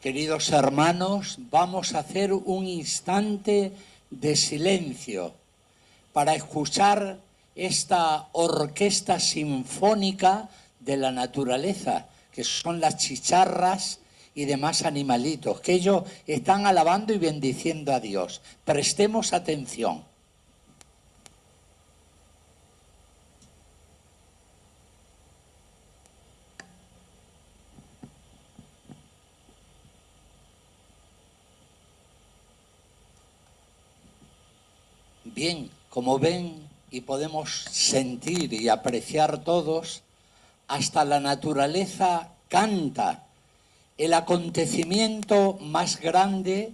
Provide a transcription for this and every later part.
Queridos hermanos, vamos a hacer un instante de silencio para escuchar esta orquesta sinfónica de la naturaleza, que son las chicharras y demás animalitos, que ellos están alabando y bendiciendo a Dios. Prestemos atención. Bien, como ven y podemos sentir y apreciar todos, hasta la naturaleza canta el acontecimiento más grande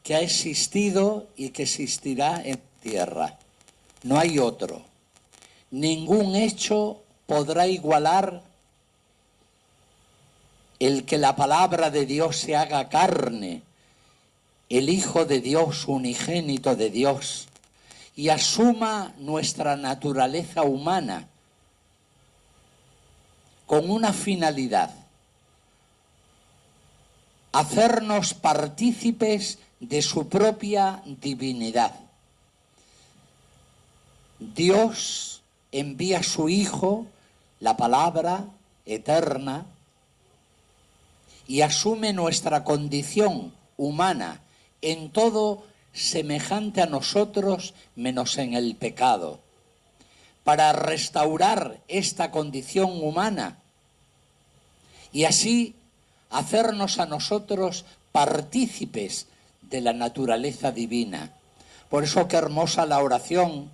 que ha existido y que existirá en la tierra. No hay otro. Ningún hecho podrá igualar el que la palabra de Dios se haga carne, el Hijo de Dios, unigénito de Dios, y asuma nuestra naturaleza humana con una finalidad: hacernos partícipes de su propia divinidad. Dios envía a su Hijo, la palabra eterna, y asume nuestra condición humana en todo semejante a nosotros menos en el pecado, para restaurar esta condición humana y así hacernos a nosotros partícipes de la naturaleza divina. Por eso qué hermosa la oración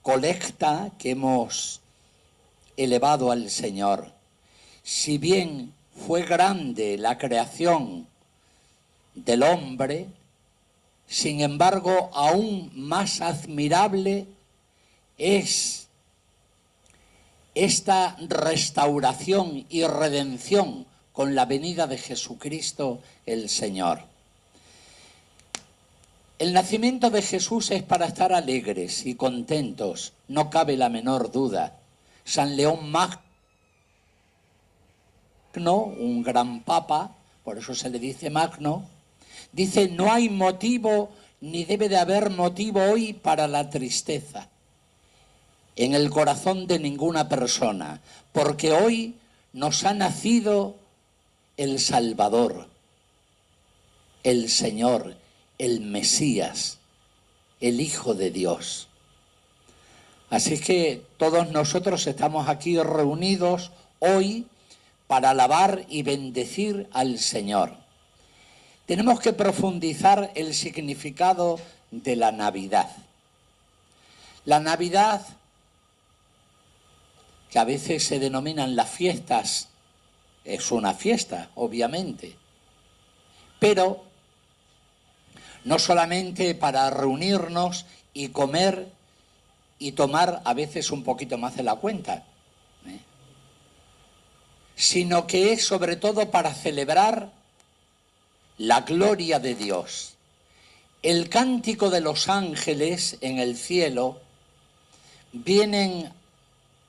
colecta que hemos elevado al Señor. Si bien fue grande la creación del hombre, sin embargo, aún más admirable es esta restauración y redención con la venida de Jesucristo el Señor. El nacimiento de Jesús es para estar alegres y contentos, no cabe la menor duda. San León Magno, un gran papa, por eso se le dice Magno, dice: no hay motivo ni debe de haber motivo hoy para la tristeza en el corazón de ninguna persona, porque hoy nos ha nacido el Salvador, el Señor, el Mesías, el Hijo de Dios. Así que todos nosotros estamos aquí reunidos hoy para alabar y bendecir al Señor. Tenemos que profundizar el significado de la Navidad. La Navidad, que a veces se denominan las fiestas, es una fiesta, obviamente, pero no solamente para reunirnos y comer y tomar a veces un poquito más de la cuenta, sino que es sobre todo para celebrar la gloria de Dios. El cántico de los ángeles en el cielo vienen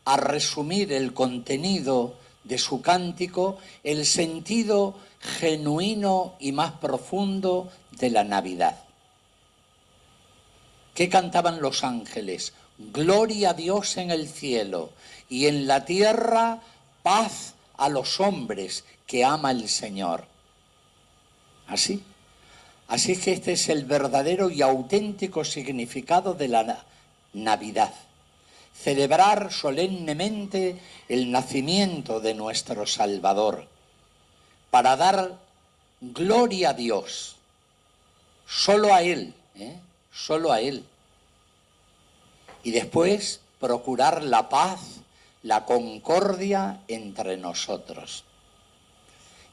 a resumir el contenido de su cántico, el sentido genuino y más profundo de la Navidad. ¿Qué cantaban los ángeles? Gloria a Dios en el cielo y en la tierra paz a los hombres que ama el Señor. Así es que este es el verdadero y auténtico significado de la Navidad. Celebrar solemnemente el nacimiento de nuestro Salvador, para dar gloria a Dios, solo a Él, solo a Él. Y después procurar la paz, la concordia entre nosotros.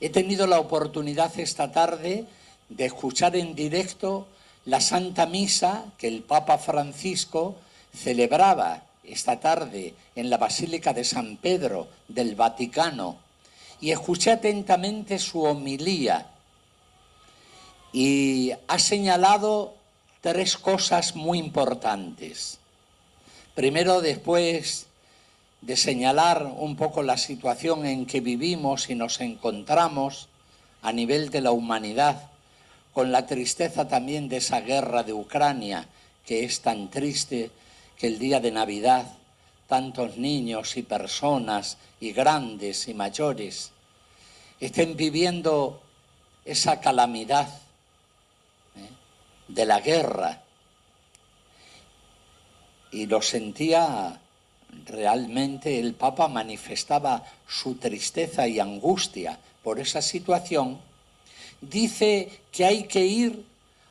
He tenido la oportunidad esta tarde de escuchar en directo la Santa Misa que el Papa Francisco celebraba esta tarde en la Basílica de San Pedro del Vaticano, y escuché atentamente su homilía y ha señalado tres cosas muy importantes. Primero, después de señalar un poco la situación en que vivimos y nos encontramos, a nivel de la humanidad, con la tristeza también de esa guerra de Ucrania, que es tan triste que el día de Navidad tantos niños y personas y grandes y mayores estén viviendo esa calamidad de la guerra. Y lo sentía realmente, el Papa manifestaba su tristeza y angustia por esa situación. Dice que hay que ir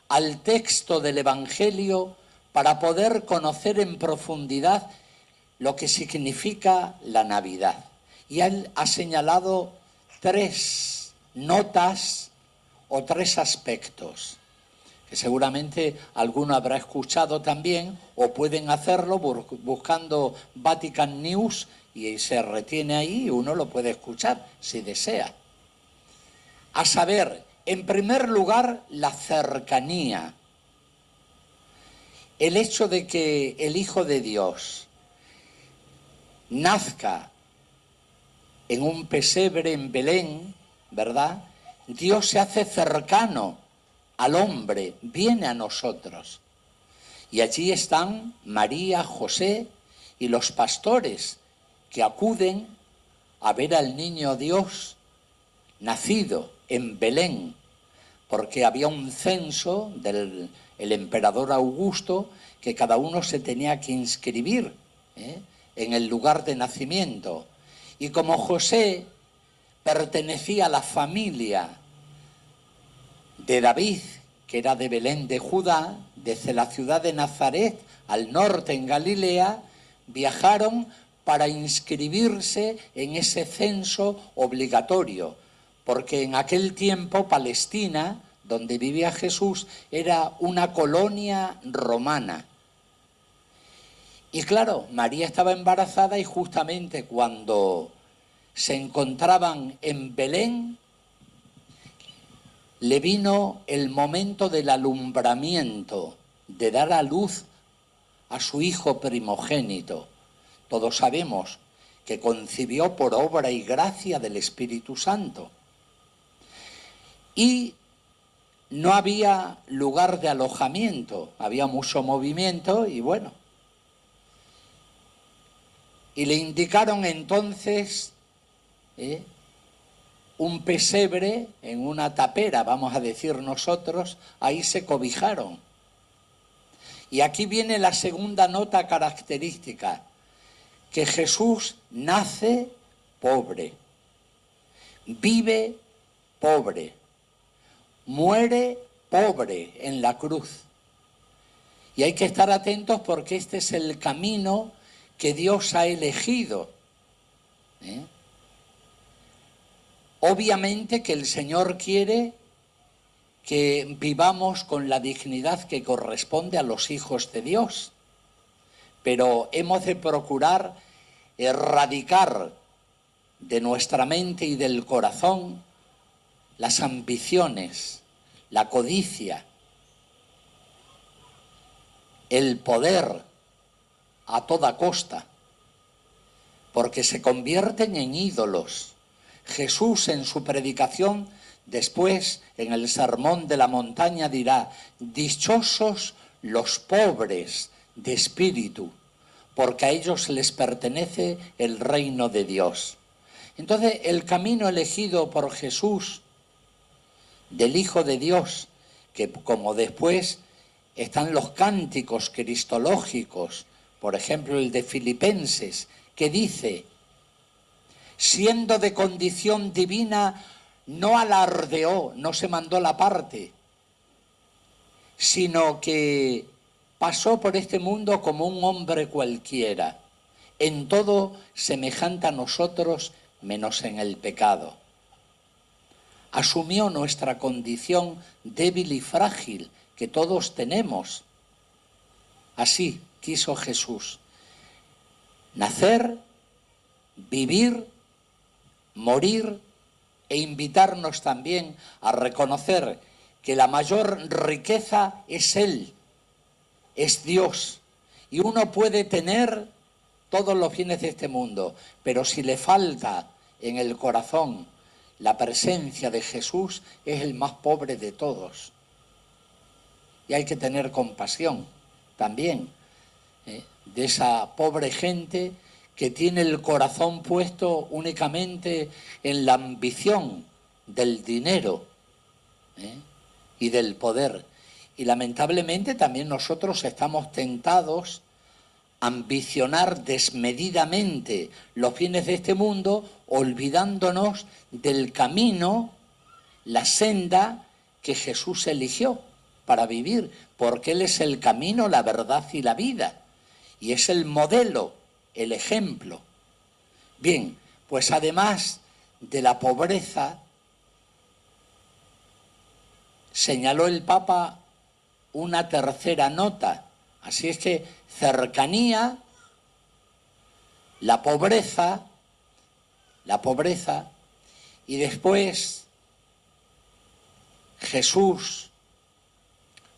al texto del Evangelio para poder conocer en profundidad lo que significa la Navidad. Y él ha señalado 3 notas o 3 aspectos, que seguramente alguno habrá escuchado también, o pueden hacerlo buscando Vatican News y se retiene ahí y uno lo puede escuchar si desea. A saber, en primer lugar, la cercanía. El hecho de que el Hijo de Dios nazca en un pesebre en Belén, ¿verdad? Dios se hace cercano al hombre, viene a nosotros. Y allí están María, José y los pastores que acuden a ver al niño Dios nacido en Belén, porque había un censo del emperador Augusto que cada uno se tenía que inscribir en el lugar de nacimiento. Y como José pertenecía a la familia de David, que era de Belén de Judá, desde la ciudad de Nazaret al norte en Galilea, viajaron para inscribirse en ese censo obligatorio, porque en aquel tiempo Palestina, donde vivía Jesús, era una colonia romana. Y claro, María estaba embarazada y justamente cuando se encontraban en Belén, le vino el momento del alumbramiento, de dar a luz a su hijo primogénito. Todos sabemos que concibió por obra y gracia del Espíritu Santo. Y no había lugar de alojamiento, había mucho movimiento y bueno. Y le indicaron entonces un pesebre en una tapera, vamos a decir nosotros, ahí se cobijaron. Y aquí viene la segunda nota característica, que Jesús nace pobre, vive pobre, muere pobre en la cruz. Y hay que estar atentos porque este es el camino que Dios ha elegido. Obviamente que el Señor quiere que vivamos con la dignidad que corresponde a los hijos de Dios, pero hemos de procurar erradicar de nuestra mente y del corazón las ambiciones, la codicia, el poder a toda costa, porque se convierten en ídolos. Jesús en su predicación, después en el Sermón de la Montaña dirá: dichosos los pobres de espíritu, porque a ellos les pertenece el reino de Dios. Entonces, el camino elegido por Jesús del Hijo de Dios, que como después están los cánticos cristológicos, por ejemplo el de Filipenses, que dice: siendo de condición divina, no alardeó, no se mandó la parte, sino que pasó por este mundo como un hombre cualquiera, en todo semejante a nosotros, menos en el pecado. Asumió nuestra condición débil y frágil que todos tenemos. Así quiso Jesús nacer, vivir, morir e invitarnos también a reconocer que la mayor riqueza es Él, es Dios. Y uno puede tener todos los bienes de este mundo, pero si le falta en el corazón la presencia de Jesús es el más pobre de todos. Y hay que tener compasión también de esa pobre gente que tiene el corazón puesto únicamente en la ambición del dinero y del poder. Y lamentablemente también nosotros estamos tentados a ambicionar desmedidamente los bienes de este mundo, olvidándonos del camino, la senda que Jesús eligió para vivir, porque Él es el camino, la verdad y la vida, y es el modelo, el ejemplo. Bien, pues además de la pobreza, señaló el Papa una tercera nota. Así es que cercanía, la pobreza, y después Jesús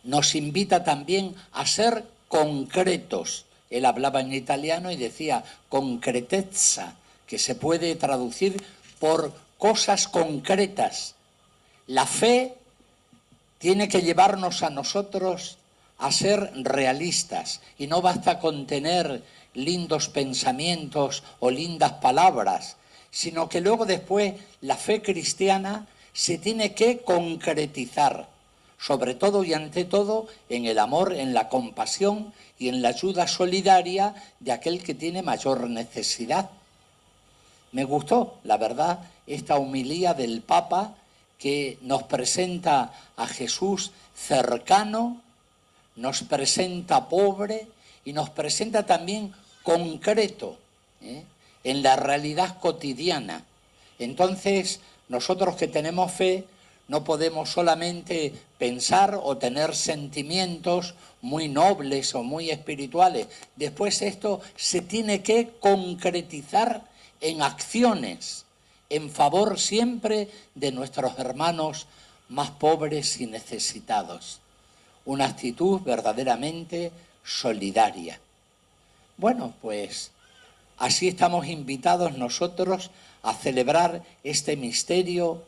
nos invita también a ser concretos. Él hablaba en italiano y decía concretezza, que se puede traducir por cosas concretas. La fe tiene que llevarnos a nosotros a ser realistas y no basta con tener lindos pensamientos o lindas palabras, sino que luego después la fe cristiana se tiene que concretizar, sobre todo y ante todo en el amor, en la compasión y en la ayuda solidaria de aquel que tiene mayor necesidad. Me gustó, la verdad, esta homilía del Papa que nos presenta a Jesús cercano, nos presenta pobre y nos presenta también concreto en la realidad cotidiana. Entonces, nosotros que tenemos fe no podemos solamente pensar o tener sentimientos muy nobles o muy espirituales. Después esto se tiene que concretizar en acciones, en favor siempre de nuestros hermanos más pobres y necesitados. Una actitud verdaderamente solidaria. Bueno, pues así estamos invitados nosotros a celebrar este misterio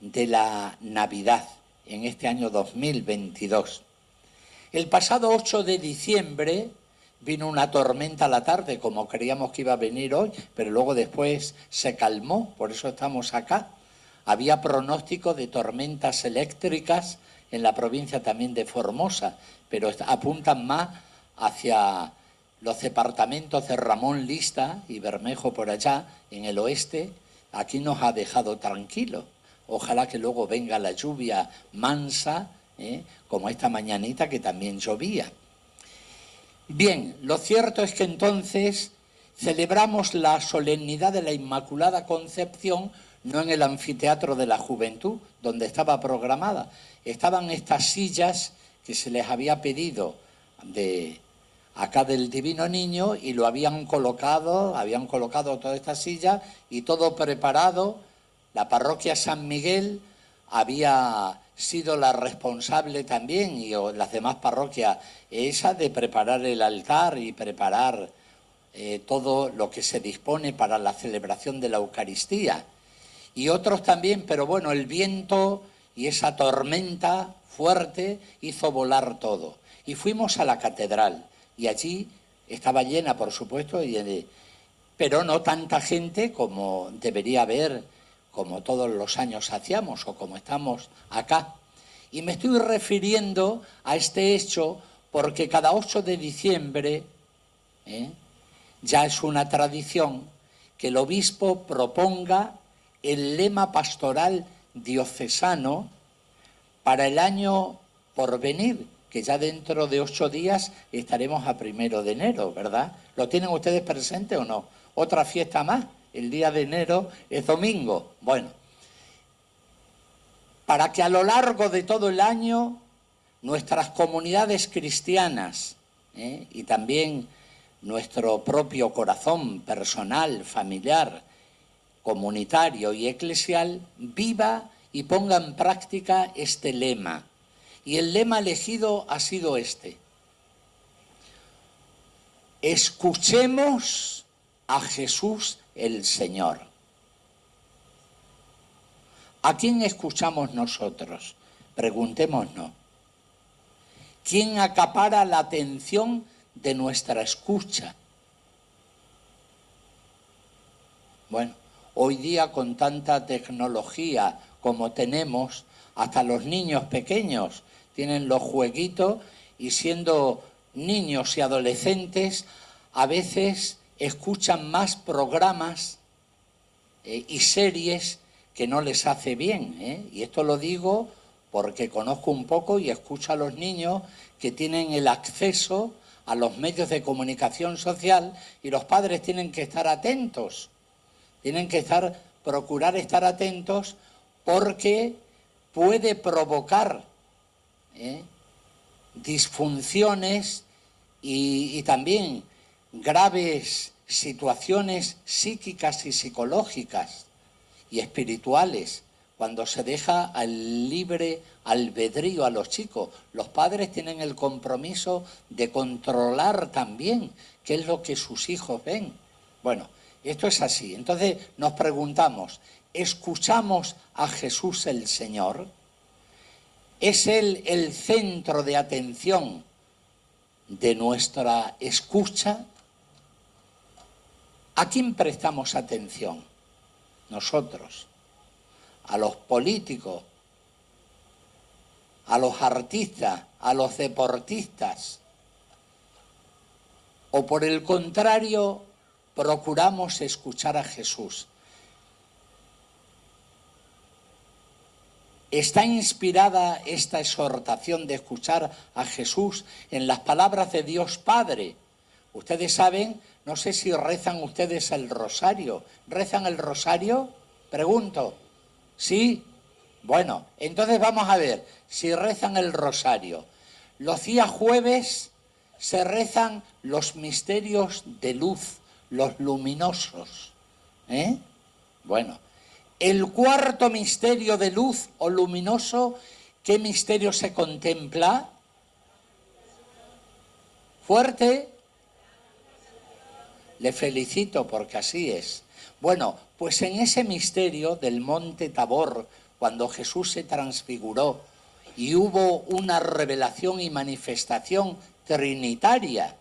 de la Navidad en este año 2022. El pasado 8 de diciembre vino una tormenta a la tarde, como creíamos que iba a venir hoy, pero luego después se calmó, por eso estamos acá. Había pronóstico de tormentas eléctricas en la provincia también de Formosa, pero apuntan más hacia los departamentos de Ramón Lista y Bermejo por allá, en el oeste. Aquí nos ha dejado tranquilos. Ojalá que luego venga la lluvia mansa, como esta mañanita que también llovía. Bien, lo cierto es que entonces celebramos la solemnidad de la Inmaculada Concepción no en el anfiteatro de la Juventud, donde estaba programada. Estaban estas sillas que se les había pedido de acá del Divino Niño y lo habían colocado todas estas sillas y todo preparado. La parroquia San Miguel había sido la responsable también, y las demás parroquias, esa de preparar el altar y preparar todo lo que se dispone para la celebración de la Eucaristía. Y otros también, pero bueno, el viento y esa tormenta fuerte hizo volar todo. Y fuimos a la catedral, y allí estaba llena, por supuesto, pero no tanta gente como debería haber, como todos los años hacíamos o como estamos acá. Y me estoy refiriendo a este hecho porque cada 8 de diciembre ya es una tradición que el obispo proponga el lema pastoral diocesano para el año por venir, que ya dentro de 8 días estaremos a 1 de enero, ¿verdad? ¿Lo tienen ustedes presente o no? Otra fiesta más, el día de enero es domingo. Bueno, para que a lo largo de todo el año nuestras comunidades cristianas y también nuestro propio corazón personal, familiar, comunitario y eclesial viva y ponga en práctica este lema. Y el lema elegido ha sido este: escuchemos a Jesús el Señor. ¿A quién escuchamos nosotros? Preguntémonos. ¿Quién acapara la atención de nuestra escucha? Bueno, hoy día con tanta tecnología como tenemos, hasta los niños pequeños tienen los jueguitos y siendo niños y adolescentes a veces escuchan más programas y series que no les hace bien, ¿eh? Y esto lo digo porque conozco un poco y escucho a los niños que tienen el acceso a los medios de comunicación social y los padres tienen que estar atentos, procurar estar atentos porque puede provocar disfunciones y también graves situaciones psíquicas y psicológicas y espirituales cuando se deja al libre albedrío a los chicos. Los padres tienen el compromiso de controlar también qué es lo que sus hijos ven. Bueno, esto es así. Entonces nos preguntamos, ¿escuchamos a Jesús el Señor? ¿Es Él el centro de atención de nuestra escucha? ¿A quién prestamos atención? Nosotros, a los políticos, a los artistas, a los deportistas. O por el contrario, procuramos escuchar a Jesús. Está inspirada esta exhortación de escuchar a Jesús en las palabras de Dios Padre. Ustedes saben, no sé si rezan ustedes el rosario. ¿Rezan el rosario? Pregunto. ¿Sí? Bueno, entonces vamos a ver si rezan el rosario. Los días jueves se rezan los misterios de luz, los luminosos. Bueno, el cuarto misterio de luz o luminoso, ¿qué misterio se contempla? Fuerte. Le felicito porque así es. Bueno, pues en ese misterio del monte Tabor, cuando Jesús se transfiguró y hubo una revelación y manifestación trinitaria,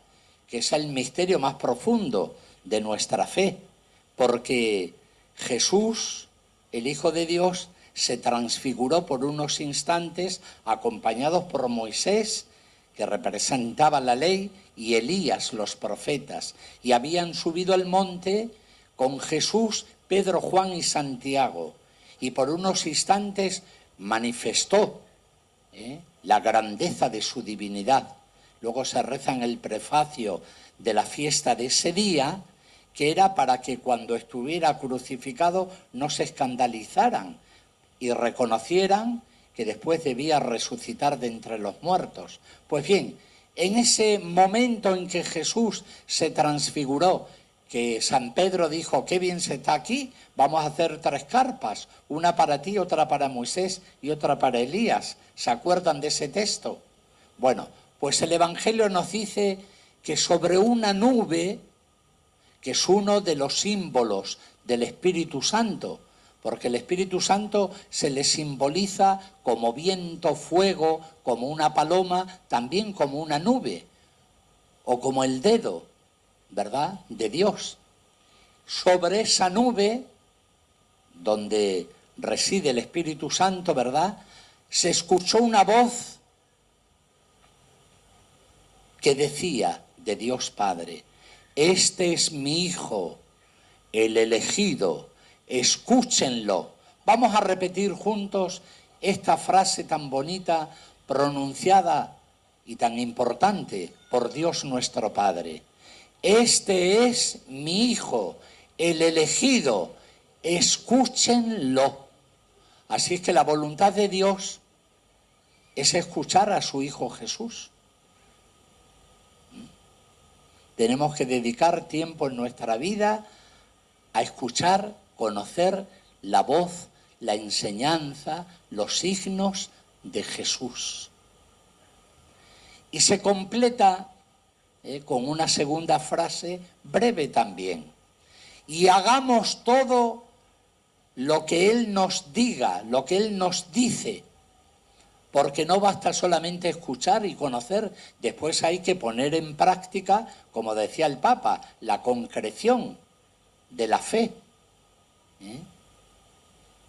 que es el misterio más profundo de nuestra fe, porque Jesús, el Hijo de Dios, se transfiguró por unos instantes acompañados por Moisés, que representaba la ley, y Elías, los profetas, y habían subido al monte con Jesús, Pedro, Juan y Santiago, y por unos instantes manifestó la grandeza de su divinidad. Luego se reza en el prefacio de la fiesta de ese día, que era para que cuando estuviera crucificado no se escandalizaran y reconocieran que después debía resucitar de entre los muertos. Pues bien, en ese momento en que Jesús se transfiguró, que San Pedro dijo, qué bien se está aquí, vamos a hacer 3 carpas, una para ti, otra para Moisés y otra para Elías. ¿Se acuerdan de ese texto? Bueno, pues el Evangelio nos dice que sobre una nube, que es uno de los símbolos del Espíritu Santo, porque el Espíritu Santo se le simboliza como viento, fuego, como una paloma, también como una nube, o como el dedo, ¿verdad?, de Dios. Sobre esa nube, donde reside el Espíritu Santo, ¿verdad?, se escuchó una voz que decía de Dios Padre, este es mi Hijo, el elegido, escúchenlo. Vamos a repetir juntos esta frase tan bonita, pronunciada y tan importante por Dios nuestro Padre. Este es mi Hijo, el elegido, escúchenlo. Así es que la voluntad de Dios es escuchar a su Hijo Jesús. Tenemos que dedicar tiempo en nuestra vida a escuchar, conocer la voz, la enseñanza, los signos de Jesús. Y se completa con una segunda frase breve también. Y hagamos todo lo que Él nos diga, lo que Él nos dice, porque no basta solamente escuchar y conocer, después hay que poner en práctica, como decía el Papa, la concreción de la fe, ¿eh?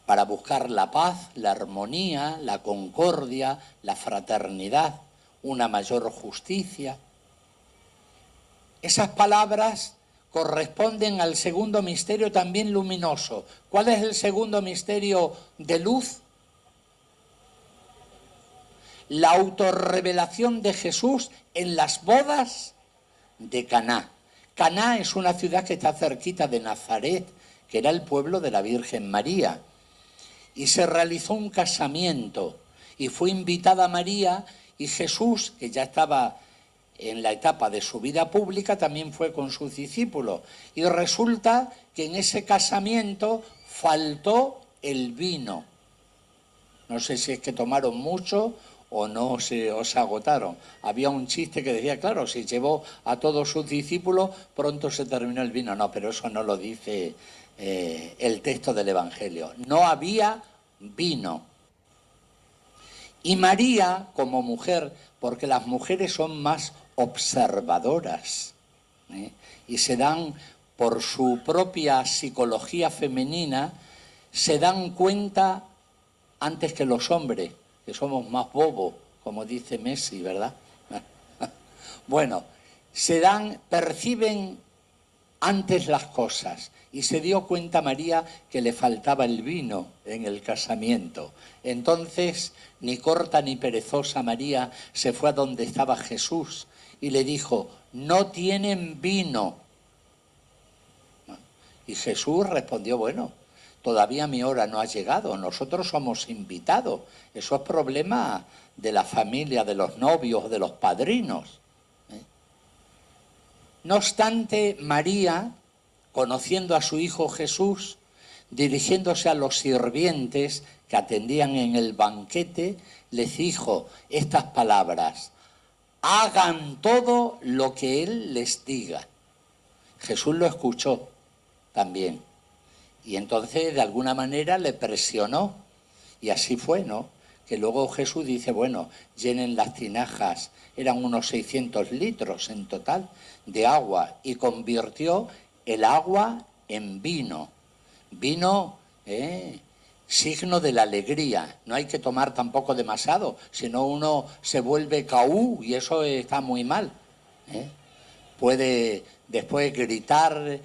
Para buscar la paz, la armonía, la concordia, la fraternidad, una mayor justicia. Esas palabras corresponden al segundo misterio también luminoso. ¿Cuál es el segundo misterio de luz? La autorrevelación de Jesús en las bodas de Caná. Caná es una ciudad que está cerquita de Nazaret, que era el pueblo de la Virgen María. Y se realizó un casamiento y fue invitada María, y Jesús, que ya estaba en la etapa de su vida pública, también fue con sus discípulos. Y resulta que en ese casamiento faltó el vino. No sé si es que tomaron mucho o no se agotaron. Había un chiste que decía, claro, si llevó a todos sus discípulos, pronto se terminó el vino. No, pero eso no lo dice el texto del Evangelio. No había vino. Y María, como mujer, porque las mujeres son más observadoras, ¿eh? Y se dan, por su propia psicología femenina, se dan cuenta antes que los hombres, que somos más bobos, como dice Messi, ¿verdad? Bueno, perciben antes las cosas, y se dio cuenta María que le faltaba el vino en el casamiento. Entonces, ni corta ni perezosa, María se fue a donde estaba Jesús y le dijo, no tienen vino. Y Jesús respondió, bueno, todavía mi hora no ha llegado, nosotros somos invitados. Eso es problema de la familia, de los novios, de los padrinos. No obstante, María, conociendo a su hijo Jesús, dirigiéndose a los sirvientes que atendían en el banquete, les dijo estas palabras, hagan todo lo que Él les diga. Jesús lo escuchó también. Y entonces, de alguna manera, le presionó. Y así fue, ¿no? Que luego Jesús dice, bueno, llenen las tinajas, eran unos 600 litros en total de agua, y convirtió el agua en vino. Vino, signo de la alegría. No hay que tomar tampoco demasiado, sino uno se vuelve caú y eso está muy mal. Puede después gritar,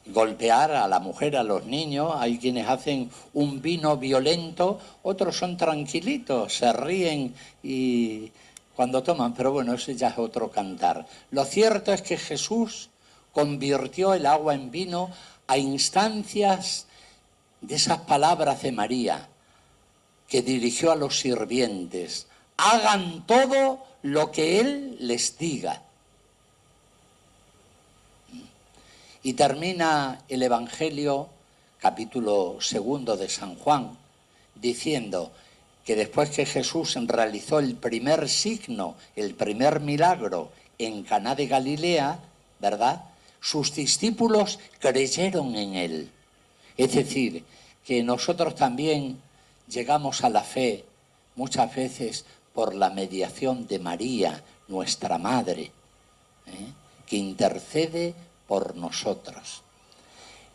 golpear a la mujer, a los niños. Hay quienes hacen un vino violento, otros son tranquilitos, se ríen y cuando toman, pero bueno, eso ya es otro cantar. Lo cierto es que Jesús convirtió el agua en vino a instancias de esas palabras de María, que dirigió a los sirvientes, hagan todo lo que Él les diga. Y termina el Evangelio, capítulo 2 de San Juan, diciendo que después que Jesús realizó el primer signo, el primer milagro en Caná de Galilea, ¿verdad?, sus discípulos creyeron en Él. Es decir, que nosotros también llegamos a la fe muchas veces por la mediación de María, nuestra Madre, que intercede por nosotros.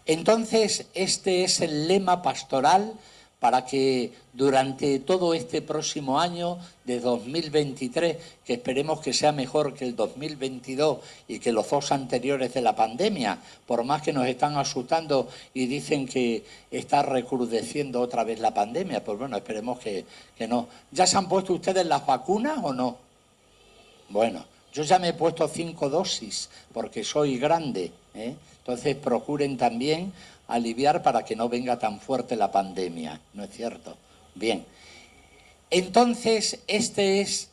Entonces, este es el lema pastoral para que durante todo este próximo año de 2023, que esperemos que sea mejor que el 2022 y que los dos anteriores de la pandemia, por más que nos están asustando y dicen que está recrudeciendo otra vez la pandemia, pues bueno, esperemos que no. ¿Ya se han puesto ustedes las vacunas o no? Bueno, yo ya me he puesto 5 dosis porque soy grande, Entonces procuren también aliviar para que no venga tan fuerte la pandemia, ¿no es cierto? Bien, entonces este es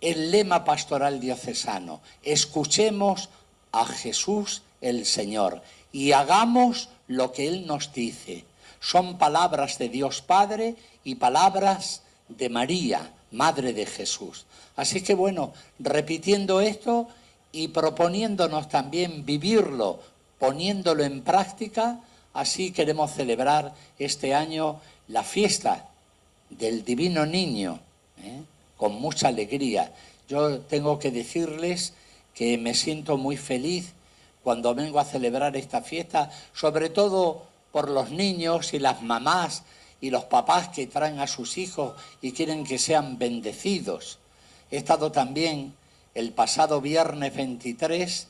el lema pastoral diocesano. Escuchemos a Jesús el Señor y hagamos lo que Él nos dice. Son palabras de Dios Padre y palabras de María, Madre de Jesús. Así que bueno, repitiendo esto y proponiéndonos también vivirlo, poniéndolo en práctica, así queremos celebrar este año la fiesta del Divino Niño, con mucha alegría. Yo tengo que decirles que me siento muy feliz cuando vengo a celebrar esta fiesta, sobre todo por los niños y las mamás y los papás que traen a sus hijos y quieren que sean bendecidos. He estado también el pasado viernes 23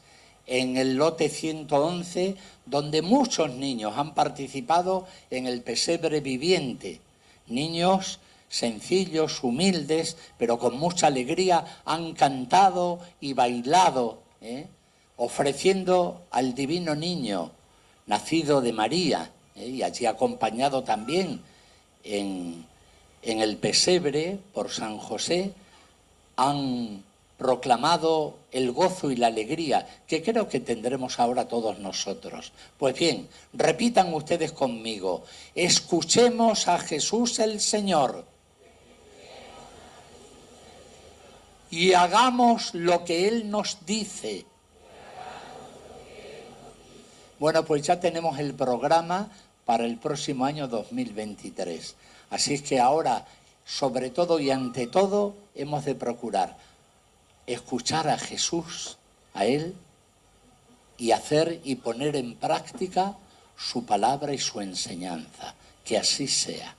en el lote 111, donde muchos niños han participado en el pesebre viviente. Niños sencillos, humildes, pero con mucha alegría han cantado y bailado, ofreciendo al Divino Niño, nacido de María, y allí acompañado también en el pesebre por San José, han proclamado el gozo y la alegría que creo que tendremos ahora todos nosotros. Pues bien, repitan ustedes conmigo: escuchemos a Jesús el Señor y hagamos lo que Él nos dice. Bueno, pues ya tenemos el programa para el próximo año 2023. Así es que ahora, sobre todo y ante todo, hemos de procurar escuchar a Jesús, a Él, y hacer y poner en práctica su palabra y su enseñanza. Que así sea.